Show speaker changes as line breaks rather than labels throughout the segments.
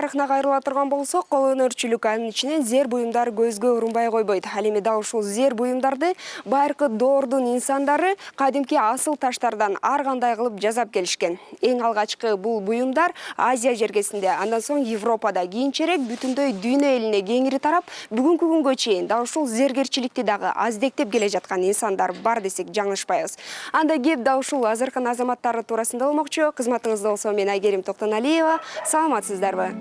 тарыхына кайрыла турган болсок, кол өнөрчүлүк анын ичинен зер буюмдар көзгө урунбай койбойт. Ал эми дал ушул зер буюмдарды байыркы доордун инсандары кадимки асыл таштардан ар кандай кылып жасап келишкен. Эң алгачкы бул буюмдар Азия жергесинде, андан соң Европада, кийинчерээк бүтүндөй дүйнө элине кеңири тарап, бүгүнкү күнгө чейин дал ушул зергерчиликти дагы аздектеп келе жаткан инсандар бар десек жаңылышпайбыз. Анда кеп дал ушул азыркын азаматтары туурасында болмокчу. Кызматыңызда болсо мен Айгерим Токтоналиева. Саламатсыздарбы?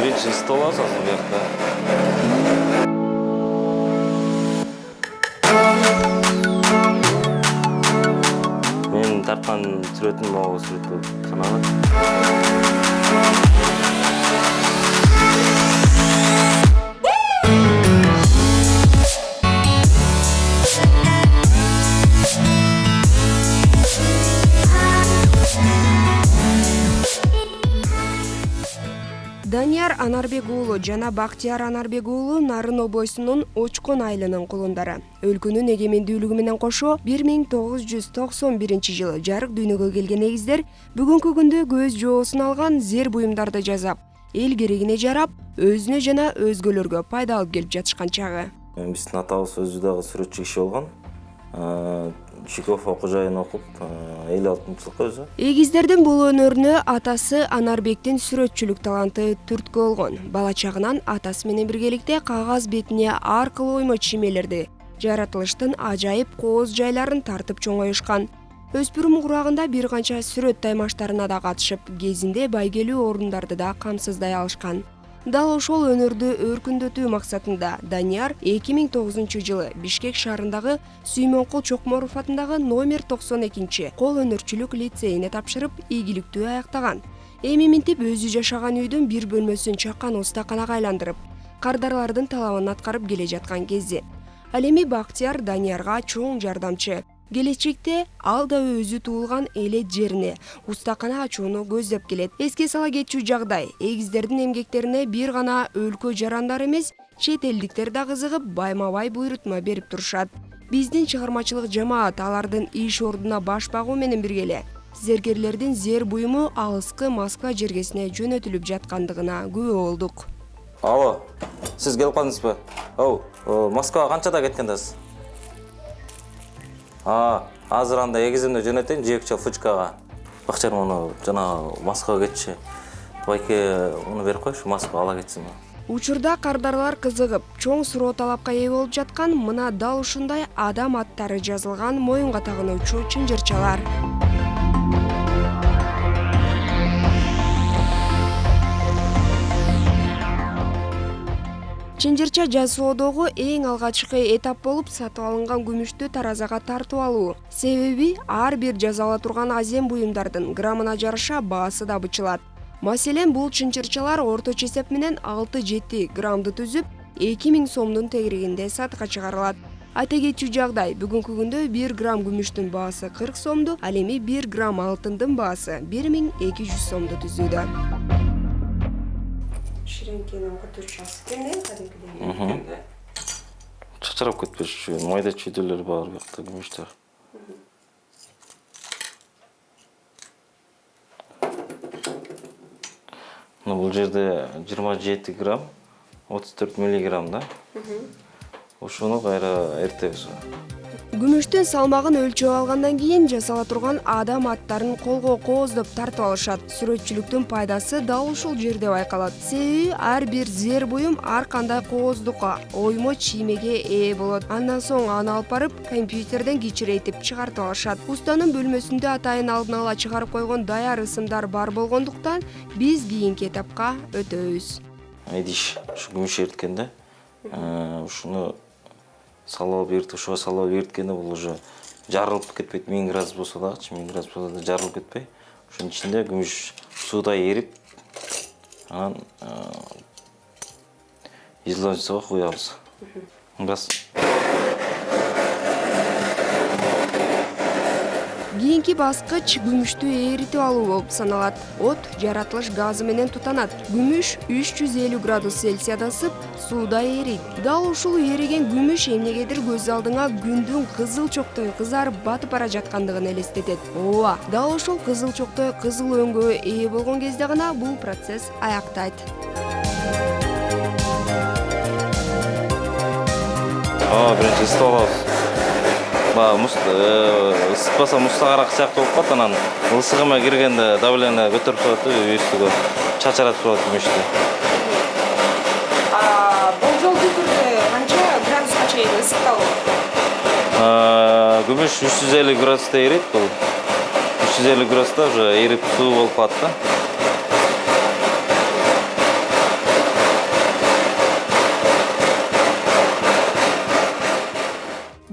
Биринчи стол асасың бу жакта. Мен тарткан сүрөтүм могу сүрөт болуп саналат.
Данияр Анарбек уулу жана Бактияр Анарбек уулу Нарын облусунун Очкон айылынын кулундары. Өлкөнүн эгемендүүлүгү менен кошо 1991-жылы жарык дүйнөгө келген эгиздер бүгүнкү күндө көз жоосун алган зер буюмдарды жасап, эл керегине жарап, өзүнө жана өзгөлөргө пайда алып келип жатышкан чагы.
Биздин атабыз өзү дагы сүрөтчү киши болгон. Чиков окуу жайын окуп, 56-жылкы өзү.
Эгиздердин бул өнөрүнө атасы Анарбектин сүрөтчүлүк таланты түрткү болгон. Бала чагынан атасы менен биргеликте кагаз бетине ар кыл оймо чимелерди, жаратылыштын ажайып кооз жайларын тартып чоңоюшкан. Өспүрүм курагында бир канча сүрөт таймаштарына да катышып, кезинде байгелүү орундарды да камсыздай алышкан. Дал ошол өнөрдү өркүндөтүү максатында Данияр 2009-жылы Бишкек шаарындагы Сүймөнкул Чокморов атындагы номер 92 кол өнөрчүлүк лицейине тапшырып, ийгиликтүү аяктаган. Эми минтип өзү жашаган үйдүн бир бөлмөсүн чакан устаканага айландырып, кардарлардын талабын аткарып келе жаткан кезде. Ал эми Бактияр Даниярга чоң жардамчы. Келечекте ал да өзү туулган эле жерине устакана ачууну көздөп келет. Эске сала кетчү жагдай, эгиздердин эмгектерине бир гана өлкө жарандар эмес, чет элдиктер да кызыгып, байма-бай буйрутма берип турушат. Биздин чыгармачылык жамаат алардын иш ордуна баш багуу менен биргеле зергерлердин зер буюму алыскы Москва жергесине жөнөтүлүп жаткандыгына күбө болдук.
Алло, сиз келип калдыңызбы? Москвага канчада кеткендесиз? Азыр анда эгизимди жөнөтөйүн жээкче Фучкага. Бакчар муну жана Москвага кетчи. Байке уну берип койчу, Москвага ала кетсин.
Учурда кардарлар кызыгып, чоң суроо талапка ээ болуп жаткан мына дал ушундай адам аттары жазылган моюнга тагынуучу чынжырчалар. Чынжырча жасоодогу эң алгачкы этап болуп сатып алынган күмүштү таразага тартып алуу. Себеби ар бир жазала турган азем буюмдардын граммына жараша баасы да бычылат. Маселен, бул чынжырчалар орточо эсеп менен 6-7 граммды түзүп, 2000 сомдун тегерегинде сатка чыгарылат. Айта кетчү жагдай, бүгүнкү күндө 1 грамм күмүштүн баасы 40 сомду, ал эми 1 грамм алтындын баасы 1200 сомду түзүүдө. Ширинкенин кутурчасы кенде кадимкидей.
Чачырап кетпеш үчүн майда чүйдөлөр бар бакта күмүштөр. Бул жерде 27 грамм, 34 миллиграмм да. Ушуну кайра эртебиз.
Күмүштүн салмагын өлчөп алгандан кийин жасала турган адам аттарын колго кооздоп тартып алышат. Сүрөтчүлүктүн пайдасы дал ушул жерде байкалат. Себеби ар бир зер буюм ар кандай кооздукка, оймо чиймеге ээ болот. Андан соң аны алып барып компьютерден кичирейтип чыгартып алышат. Устанын бөлмөсүндө атайын алдын ала чыгарып койгон даяр ысымдар бар болгондуктан биз кийинки этапка өтөбүз.
Идиш ушу күмүш эрткенде, ушуну салып эртип, ушуга салып эрткенде бул уже жарылып кетпейт. 1000 градус болсо дагычы, 1000 градус болсо да жарылып кетпей. Ушунун ичинде күмүш суудай эрип, анан излоочуга куябыз.
Кийинки баскыч күмүштү эритип алуу болуп саналат. От жаратылыш газы менен тутанат. Күмүш 350 градус Цельсияда ысып, сууда эрийт. Дал ушул эриген күмүш эмнегедир көз алдыңа күндүн кызыл чоктой кызарып батып бара жаткандыгын элестетет. Ооба, дал ушул кызыл чоктой кызыл өңгө ээ болгон кезде гана бул процесс аяктайт.
Биринчи ысытып алабыз. Ысытпаса мустагараак сыяктуу болуп калат, анан ысыгыма киргенде давление көтөрүп турат, үстүгө чачыратып турат күмүштү.
Болжолдуу түрдө канча градуска чейин ысыкталат?
Күмүш 350 градуста эрийт, бул 350 градуста уже эрип суу болуп калат да.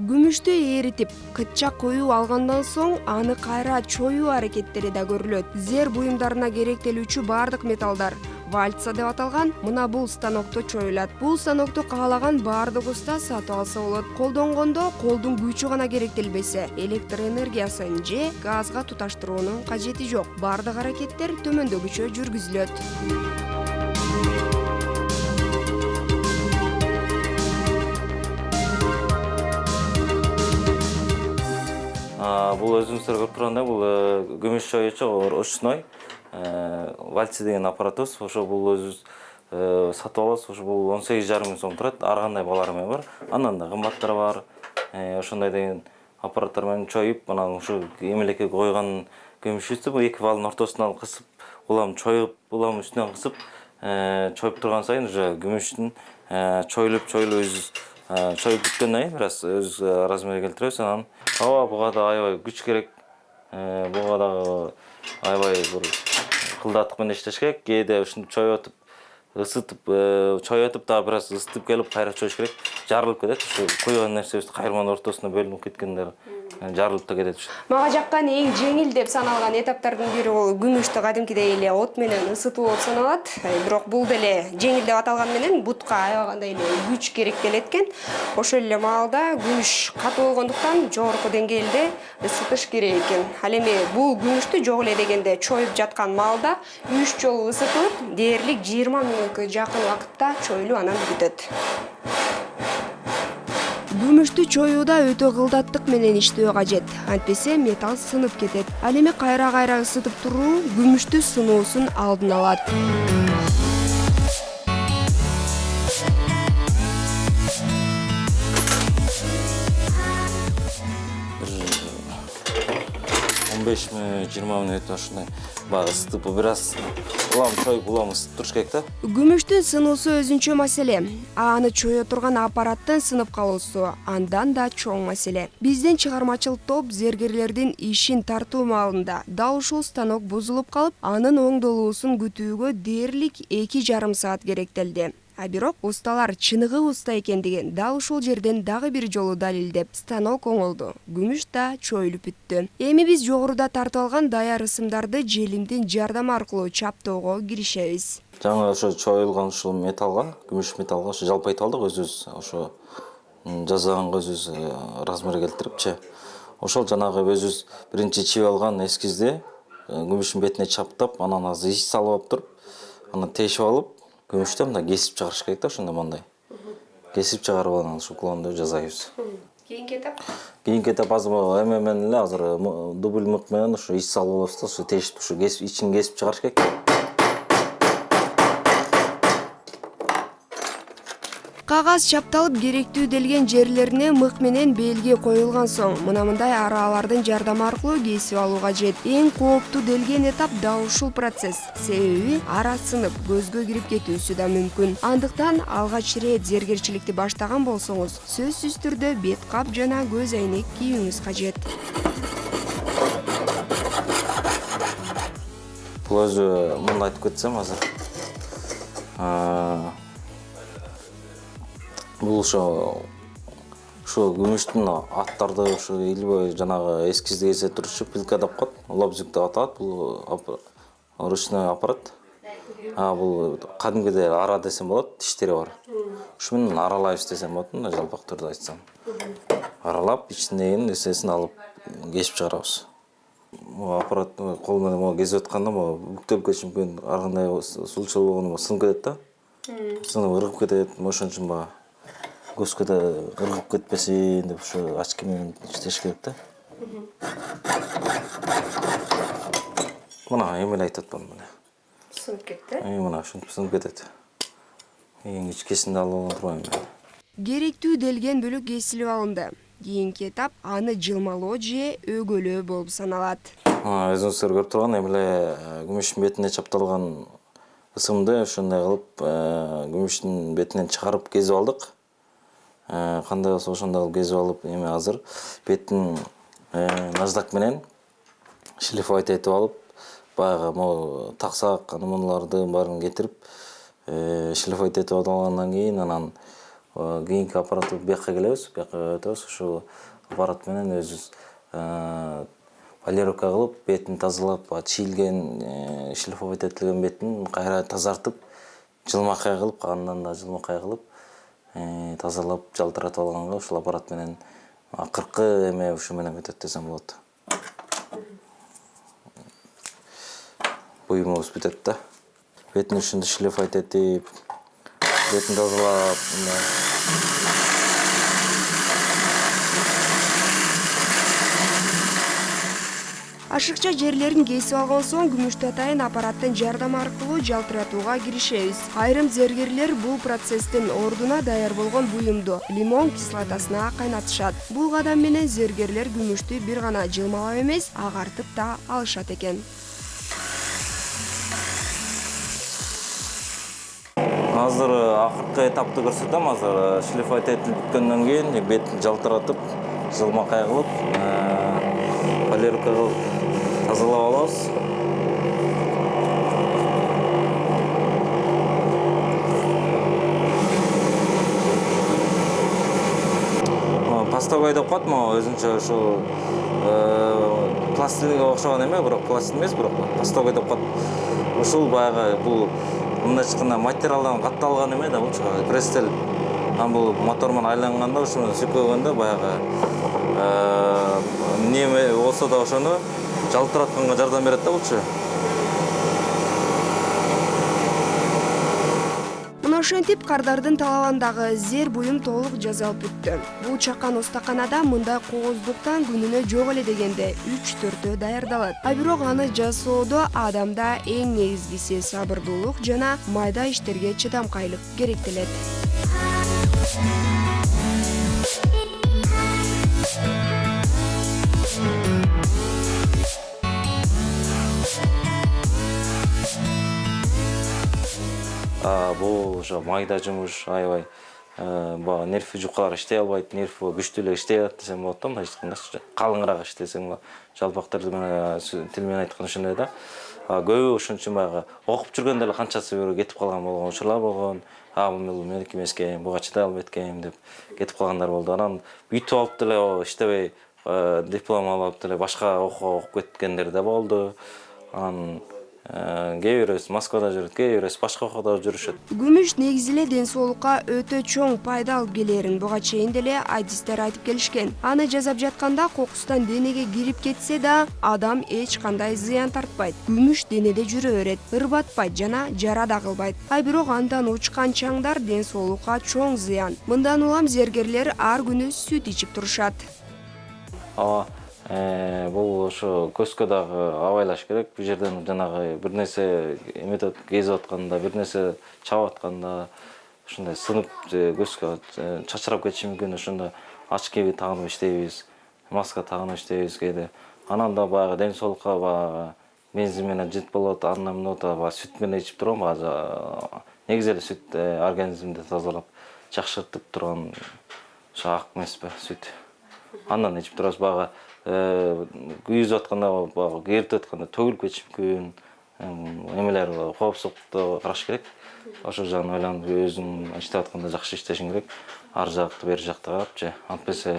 Күмүштү эритип, кытча коюп алгандан соң аны кайра чоюу аракеттери да көрүлөт. Зер буюмдарына керектелүүчү бардык металлдар вальца деп аталган мына бул станокто чоюлат. Бул станокту каалаган бардык уста сатып алса болот. Колдонгондо колдун күчү гана керектелбесе, электр энергиясын же газга туташтыруунун кажети жок. Бардык аракеттер төмөндөгүчө жүргүзүлөт.
Бул өзүңүздөр көрүп тургандай, бул күмүш чоюучу ручной вальца деген аппаратыбыз. Ошо бул өзүбүз сатып алабыз. Ошо бул 18,5 миң сом турат. Ар кандай балар менен бар. Андан да кымбаттары бар. Ошондой деген аппараттар менен чоюп, анан ушу эмелекке койгон күмүшүбүздү бул эки валдын ортосуна кысып, улам чоюп, улам үстүнөн кысып, чоюп турган сайын уже күмүштүн чоюлуп өзүбүз чоюп бүткөндөн кийин бир аз өз размерге келтиребиз. Анан буга да аябай күч керек. Буга дагы аябай бир кылдаттык менен иштеш керек. Кээде ушинтип чоюп ысытып, чоюп дагы бир аз ысытып келип кайра чоюш керек. Жарылып кетет. Ушу куйган нерсебиз кайырманын ортосуна бөлүнүп кеткендер жарылып да кетет.
Мага жаккан эң жеңил деп саналган этаптардын бири бул күмүштү кадимкидей эле от менен ысытуу болуп саналат. Бирок бул деле жеңил деп аталган менен бутка аябагандай эле күч керектелет экен. Ошол эле маалда күмүш катуу болгондуктан жогорку деңгээлде ысытыш керек экен. Ал эми бул күмүштү жок эле дегенде чоюп жаткан маалда 3 жолу ысытылып, дээрлик 20 мүнөткө жакын убакытта чоюлуп анан бүтөт. Күмүштү чоюуда өтө кылдаттык менен иштөө кажет. Антпесе металл сынып кетет. Ал эми кайра ысытып туруу күмүштү сынуусун алдын алат.
Бир 15-20 мүнөт ошондой баягы ысытып бир аз улам чоюп, улам ысытып туруш керек да.
Күмүштүн сынуусу өзүнчө маселе. Аны чое турган аппараттын сынып калуусу андан да чоң маселе. Биздин чыгармачыл топ зергерлердин ишин тартуу маалында дал ушул станок бузулуп калып, анын оңдолуусун күтүүгө дээрлик 2,5 саат керектелди. А бирок усталар чыныгы уста экендигин дал ушул жерден дагы бир жолу далилдеп, станок оңолду. Күмүш да чоюлуп бүттү. Эми биз жогоруда тартып алган даяр ысымдарды желимдин жардамы аркылуу чаптоого киришебиз.
Жаңы ошо чоюлган ушул металлга, күмүш металлга ошо жалпайт алдык өзүбүз, ошо жасаганга өзүбүз размер келтирипчи. Ошол жанагы өзүбүз биринчи чип алган эскизди күмүштүн бетине чаптап, анан аз ич салып алып туруп, анан тешип алып, күмүштү мындай кесип чыгарыш керек да, ошондо мындай. Кесип чыгарып анан ушу клонду жасайбыз.
Кийинки этап?
Кийинки этап азыр эме менен эле азыр дубль мык менен ушу ич салып алабыз да, ушу тешип, ушу кесип, ичин кесип чыгарыш керек.
Кагаз чапталып керектүү делген жерлерине мык менен белги коюлган соң, мындай аралардын жардамы аркылуу кесип алуу кажет. Эң кооптуу делген этап да ушул процесс. Себеби ара сынып, көзгө кирип кетүүсү да мүмкүн. Андыктан алгач ирет зергерчиликти баштаган болсоңуз, сөзсүз түрдө бет кап жана көз айнек кийүүңүз кажет.
Бул өзү мындай айтып кетсем азыр. Бул ошо күмүштүн аттарды ошо илбой жанагы эскизди кесе турчу пилка деп коет, лобзик деп аталат. Бул ручной аппарат. Бул кадимкидей ара десем болот, тиштери бар. Ушу менен аралайбыз десем болот, мындай жалпак түрдө айтсам. Аралап, ичиндеги нерсесин алып кесип чыгарабыз. аппарат кол менен могу кезип атканда могу бүктөлүп кетиши мүмкүн, ар кандай сулчу болгону сынып кетет да. Сынып ыргып кетет. Ошон үчүн баягы көзгө да ыргып кетпесин деп ушу очки менен иштеш керек да. Мына эмеле айтып атпам мына.
Сынып кетти.
Мына ушинтип сынып кетет. Эң ичкесинде алып турбайм мен.
Керектүү делген бөлүк кесилип алынды. Кийинки этап аны жылмалоо же өгөлөө болуп саналат.
Өзүңүздөр көрүп турган эмеле күмүштүн бетине чапталган ысымды ошондой кылып күмүштүн бетинен чыгарып кезип алдык. Кандай болсо ошондой кылып кезип алып, эми азыр беттин наждак менен шлифовать этип алып, баягы могу таксак анымаларды баарын кетирип шлифовать этип алгандан кийин анан кийинки аппаратты бияка келебиз, бияка өтөбүз. Ушул аппарат менен өзүбүз полировка кылып, бетин тазалап, чийилген, шлифовать этилген бетин кайра тазартып, жылмакай кылып, андан да жылмакай кылып, тазалап, жалтыратып алганга ушул аппарат менен акыркы эме ушу менен өтөт десем болот. Буюмубуз бүтөт да. Бетин ушинтип шлифовать этип, бетин тазалап,
Ашыкча жерлерин кесип алган соң күмүштү атайын аппараттын жардамы аркылуу жалтыратууга киришебиз. Айрым зергерлер бул процесстин ордуна даяр болгон буюмду лимон кислотасына кайнатышат. Бул кадам менен зергерлер күмүштү бир гана жылмалап эмес, агартып да алышат экен.
Азыр акыркы этапты көрсөтөм. Азыр шлифовать этилип бүткөндөн кийин бетин жалтыратып, жылмакай кылып, полировка кылып тазалап алабыз. Пастогай деп коет, могу өзүнчө ушул пластилинге окшогон эме, бирок пластилин эмес, бирок пастогай деп коет. Ушул баягы бул мындайча айтканда материалдан катталган эме да, булчу пресстелип. Бул мотор менен айланганда ушуну сүркөгөндө баягы неме болсо да ошону жалтыратканга жардам берет да булчу.
Мына ошентип кардардын талабындагы зер буюм толук жасалып бүттү. Бул чакан устаканада мындай кооздуктан күнүнө жок эле дегенде 3-4 даярдалат. Бирок аны жасоодо адамда эң негизгиси сабырдуулук жана майда иштерге чыдамкайлык керектелет.
Бул ошо майда жумуш, аябай баягы нерв жукалар иштей албайт, нерв күчтүү эле иштей алат десем болот да, мындайча айтканда. Калыңыраак иштесең жалпак тил менен айтканда ошондой да. Көбү ошон үчүн баягы окуп жүргөндө эле канчасы бирөө кетип калган болгон учурлар болгон. Бул меники эмес экен, буга чыдай албайт экен деп кетип калгандар болду. Анан бүтүп алып деле иштебей диплом алып деле башка окууга окуп кеткендер да болду. Анан кээ бирөөсү Москвада жүрөт, кээ бирөөсү башка окууда жүрүшөт.
Күмүш негизи эле ден соолукка өтө чоң пайда алып келерин буга чейин деле адистер айтып келишкен. Аны жасап жатканда кокустан денеге кирип кетсе да, адам эч кандай зыян тартпайт. Күмүш денеде жүрө берет, ырбатпайт жана жара да кылбайт. Бирок андан учкан чаңдар ден соолукка чоң зыян. Мындан улам зергерлер ар күнү сүт ичип турушат.
Бул ошо көзгө дагы абайлаш керек. Бул жерден жанагы бир нерсе эметип кезип атканда, бир нерсе чабып атканда ушундай сынып көзгө чачырап кетиши мүмкүн. Ошондо очки тагынып иштейбиз, маска тагынып иштейбиз кээде. Анан да баягы ден соолукка баягы бензин менен жыт болот, андан мындан баягы сүт менен ичип турган баягы негизи эле сүт организмди тазалап, жакшыртып турган ошо ак эмеспи сүт. Андан ичип турабыз баягы күйүзүп атканда баягы кертип атканда төгүлүп кетиши мүмкүн. Эмелер коопсуздукты караш керек. Ошол жагын ойлонуп өзүң иштеп атканда жакшы иштешиң керек. Ар жакты, бери жакты карапчы. Антпесе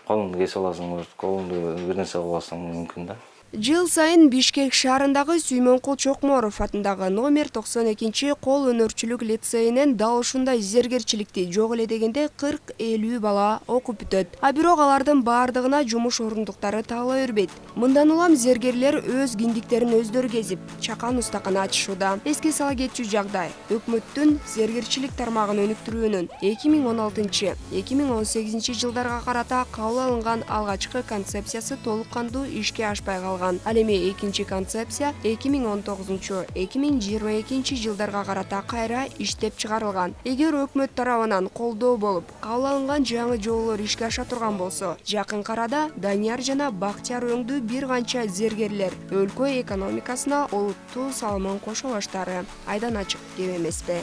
колуңду кесип аласың, колуңду бир нерсе кылып алсаң мүмкүн да.
Жыл сайын Бишкек шаарындагы Сүймөнкул Чокморов атындагы номер 92 кол өнөрчүлүк лицейинен дал ушундай зергерчиликти жок эле дегенде 40-50 бала окуп бүтөт. А бирок алардын баардыгына жумуш орундуктары таала бербейт. Мындан улам зергерлер өз киндиктерин өздөрү кезип, чакан устакана ачышууда. Эске сала кетчү жагдай. Өкмөттүн зергерчилик тармагын өнүктүрүүнүн 2016-2018 жылдарга карата кабыл алынган алгачкы концепциясы толук кандуу ишке ашпай калган. Ал эми экинчи концепция 2019-2022 жылдарга карата кайра иштеп чыгарылган. Эгер өкмөт тарабынан колдоо болуп, кабыл алынган жаңы жоболор ишке аша турган болсо, жакын арада Данияр жана Бактияр өңдүү бир канча зергерлер өлкө экономикасына олуттуу салымын кошо баштаары айдан ачык деп эмеспи?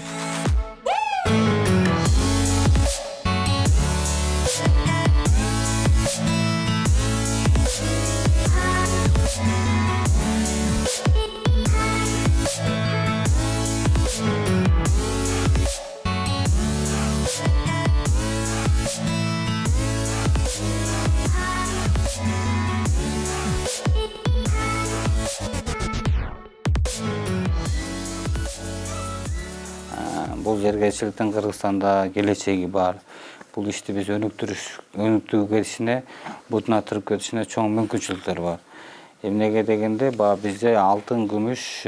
Бул зергерчиликтин Кыргызстанда келечеги бар. Бул ишти биз өнүктүрүү кетишине, бутуна туруп кетишине чоң мүмкүнчүлүктөр бар. Эмнеге дегенде, бизде алтын, күмүш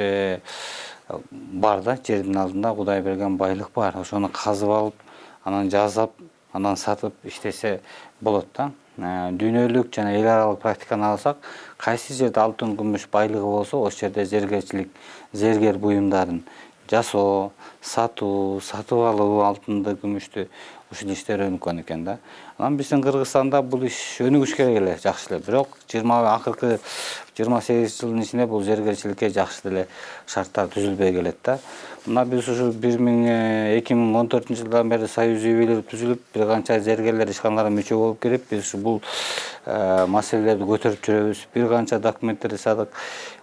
бар да, жердин алдында Кудай берген байлык бар. Ошону казып алып, анан жазап, анан сатып иштесе болот да. Дүйнөлүк жана эл аралык практиканы алсак, кайсы жерде алтын, күмүш байлыгы болсо, ошол жерде зергерчилик, зергер буюмдарын жасоо, сатуу, сатып алуу, алтынды, күмүштү ушул иштер өнүккөн экен да. Анан биздин Кыргызстанда бул иш өнүгүш керек эле, жакшы эле. Бирок акыркы 28 жылдын ичинде бул зергерчиликке жакшы деле шарттар түзүлбөй келет да. Мына биз ушу 2014 жылдан бери союз үйбөлөр түзүлүп, бир канча зергерлер ишканаларына мүчө болуп келип, биз бул маселелерди көтөрүп жүрөбүз. Бир канча документтерди садык.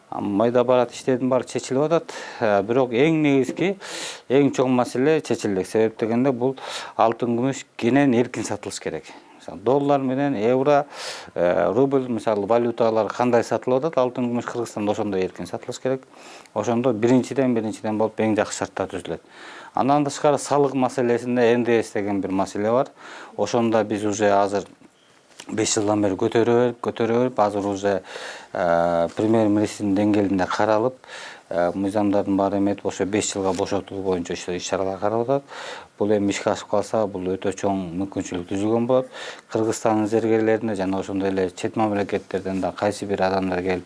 Майда барат иштердин баары чечилип атат. Бирок эң негизги, эң чоң маселе чечилди. Себеп дегенде бул алтын, күмүш кенен эркин сатылыш керек. Доллар менен евро, рубль, мисалы валюталар кандай сатылып атат, алтын, күмүш Кыргызстанда ошондой эркин сатылыш керек. Ошондо биринчиден болуп эң жакшы шарттар түзүлөт. Андан тышкары салык маселесинде НДС деген бир маселе бар. Ошондо биз уже азыр 5 жылдан бери көтөрүп, азыр уже премьер-министрдин деңгээлинде каралып, мыйзамдардын баары эметип, ошо 5 жылга бошотуу боюнча иш-чаралар каралып атат. Бул эми ишке ашып калса, бул өтө чоң мүмкүнчүлүк түзүлгөн болот. Кыргызстандын зергерлерине жана ошондой эле чет мамлекеттерден да кайсы бир адамдар келип,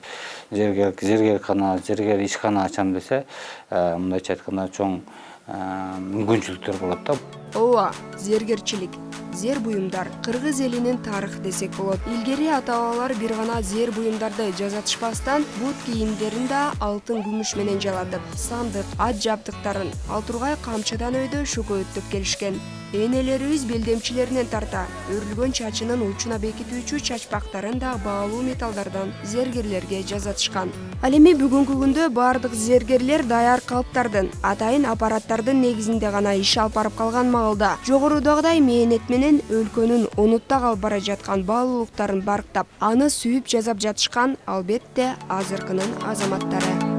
зергер ишкана ачам десе, мындайча айтканда чоң мүмкүнчүлүктөр болот да.
Ооба, зергерчилик, зер буюмдар кыргыз элинин тарыхы десек болот. Илгери ата-бабалар бир гана зер буюмдарды жасатышпастан, бут кийимдерин да алтын, күмүш менен жалатып, сандык, ат жабдыктарын ал тургай камчыдан өйдө шөкөйөттөп келишкен. Энелерибиз белдемчилеринен тарта, өрүлгөн чачынын учуна бекитүүчү чачпактарын да баалуу металлдардан зергерлерге жасатышкан. Ал эми бүгүнкү күндө бардык зергерлер даяр калыптардын, атайын аппараттардын негизинде гана иш алып барып калган маалда, жогорудагыдай мээнет менен өлкөнүн онутта калып бара жаткан баалуулуктарын барктап, аны сүйүп жасап жатышкан албетте азыркынын азаматтары.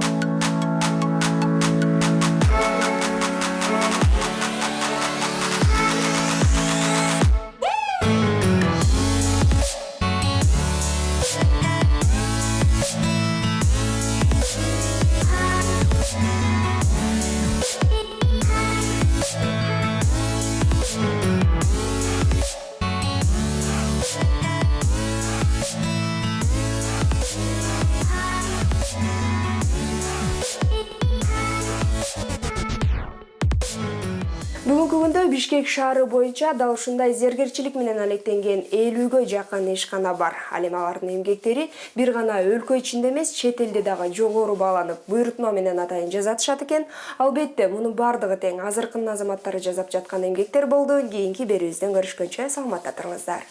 Бүгүнкү күндө Бишкек шаары боюнча дал ушундай зергерчилик менен алектенген 50-гө жакын ишкана бар. Ал эми алардын эмгектери бир гана өлкө ичинде эмес, чет элде дагы жогору бааланып, буйрутма менен атайын жасатышат экен. Албетте, мунун бардыгы тең азыркынын азаматтары жасап жаткан эмгектер болду. Кийинки берүүбүздөн көрүшкөнчө саламатта туруңуздар.